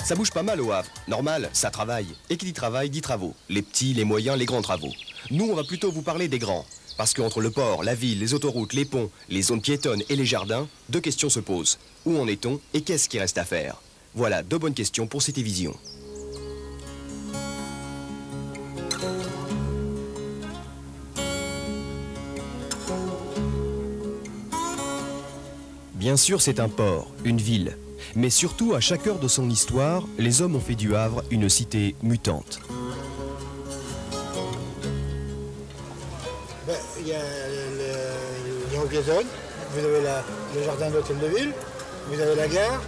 Ça bouge pas mal au Havre. Normal, ça travaille. Et qui dit travail, dit travaux. Les petits, les moyens, les grands travaux. Nous, on va plutôt vous parler des grands. Parce qu'entre le port, la ville, les autoroutes, les ponts, les zones piétonnes et les jardins, deux questions se posent. Où en est-on et qu'est-ce qui reste à faire? Voilà deux bonnes questions pour Citévision. Bien sûr, c'est un port, une ville. Mais surtout, à chaque heure de son histoire, les hommes ont fait du Havre une cité mutante. Il y a les Anglaisones, vous avez le jardin de l'hôtel de ville, vous avez la gare.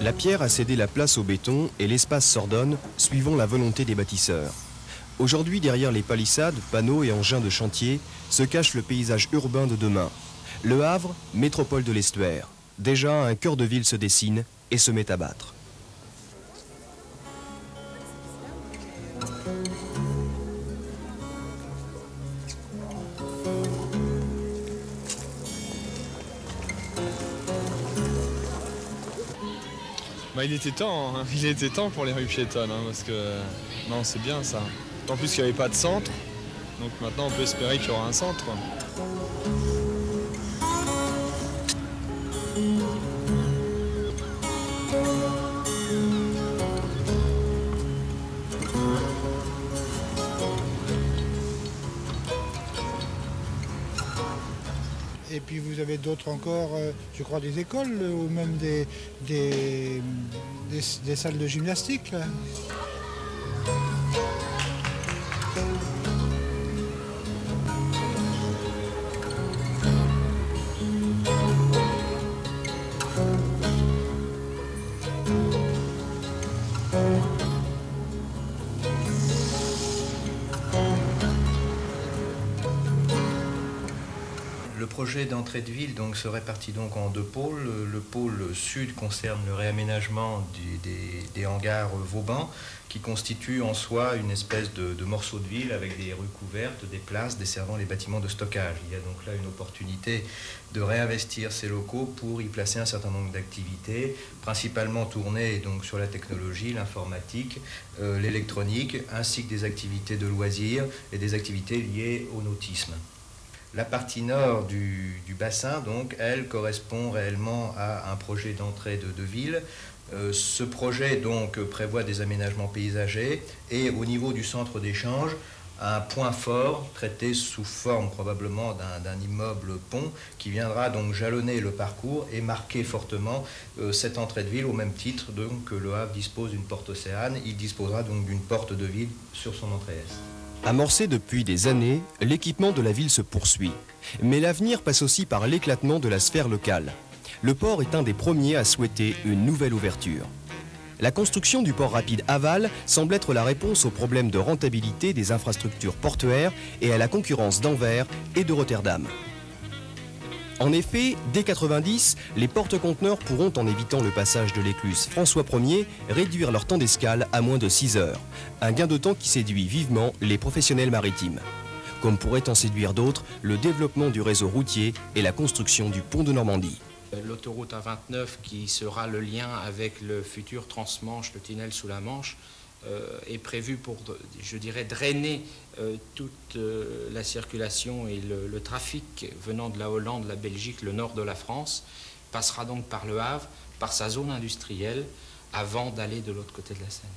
La pierre a cédé la place au béton et l'espace s'ordonne, suivant la volonté des bâtisseurs. Aujourd'hui, derrière les palissades, panneaux et engins de chantier, se cache le paysage urbain de demain. Le Havre, métropole de l'estuaire. Déjà, un cœur de ville se dessine et se met à battre. Bah, il était temps, hein. Il était temps pour les rues piétonnes, hein, parce que non, c'est bien ça. En plus, il n'y avait pas de centre, donc maintenant on peut espérer qu'il y aura un centre. Et puis vous avez d'autres encore, je crois, des écoles ou même des salles de gymnastique. Là. Le projet d'entrée de ville donc, se répartit donc en deux pôles. Le pôle sud concerne le réaménagement des hangars Vauban, qui constituent en soi une espèce de morceau de ville avec des rues couvertes, des places desservant les bâtiments de stockage. Il y a donc là une opportunité de réinvestir ces locaux pour y placer un certain nombre d'activités, principalement tournées donc, sur la technologie, l'informatique, l'électronique, ainsi que des activités de loisirs et des activités liées au nautisme. La partie nord du bassin, donc, elle correspond réellement à un projet d'entrée de ville. Ce projet donc prévoit des aménagements paysagers et au niveau du centre d'échange, un point fort traité sous forme probablement d'un immeuble pont qui viendra donc jalonner le parcours et marquer fortement cette entrée de ville au même titre donc, que le Havre dispose d'une porte océane. Il disposera donc d'une porte de ville sur son entrée est. Amorcé depuis des années, l'équipement de la ville se poursuit. Mais l'avenir passe aussi par l'éclatement de la sphère locale. Le port est un des premiers à souhaiter une nouvelle ouverture. La construction du port rapide aval semble être la réponse aux problèmes de rentabilité des infrastructures portuaires et à la concurrence d'Anvers et de Rotterdam. En effet, dès 90, les porte-conteneurs pourront, en évitant le passage de l'écluse François Ier, réduire leur temps d'escale à moins de 6 heures. Un gain de temps qui séduit vivement les professionnels maritimes. Comme pourrait en séduire d'autres, le développement du réseau routier et la construction du pont de Normandie. L'autoroute A29 qui sera le lien avec le futur transmanche, le tunnel sous la Manche, est prévu pour, je dirais, drainer toute la circulation et le trafic venant de la Hollande, la Belgique, le nord de la France, passera donc par le Havre, par sa zone industrielle, avant d'aller de l'autre côté de la Seine.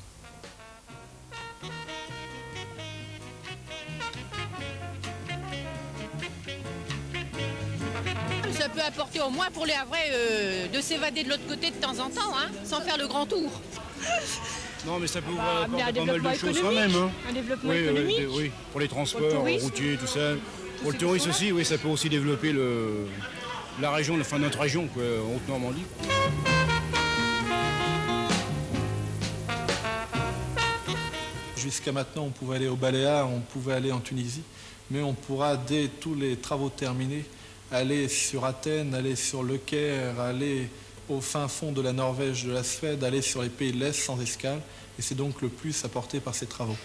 Ça peut apporter au moins pour les Havrais de s'évader de l'autre côté de temps en temps, hein, sans faire le grand tour. Non, mais ça peut ouvrir pas mal de choses quand même. Hein. Un développement économique. Oui, pour les transports routiers, tout ça. Pour le tourisme aussi, oui, ça peut aussi développer la région, enfin notre région, quoi, Haute-Normandie. Jusqu'à maintenant, on pouvait aller au Baléares, on pouvait aller en Tunisie, mais on pourra, dès tous les travaux terminés, aller sur Athènes, aller sur Le Caire, aller au fin fond de la Norvège, de la Suède, aller sur les pays de l'Est sans escale, et c'est donc le plus apporté par ces travaux.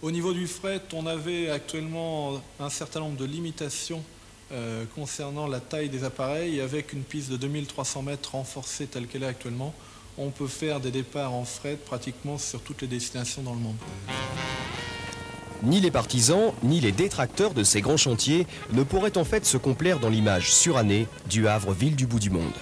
Au niveau du fret, on avait actuellement un certain nombre de limitations concernant la taille des appareils, avec une piste de 2300 mètres renforcée telle qu'elle est actuellement, on peut faire des départs en fret pratiquement sur toutes les destinations dans le monde. Ni les partisans, ni les détracteurs de ces grands chantiers ne pourraient en fait se complaire dans l'image surannée du Havre, ville du bout du monde.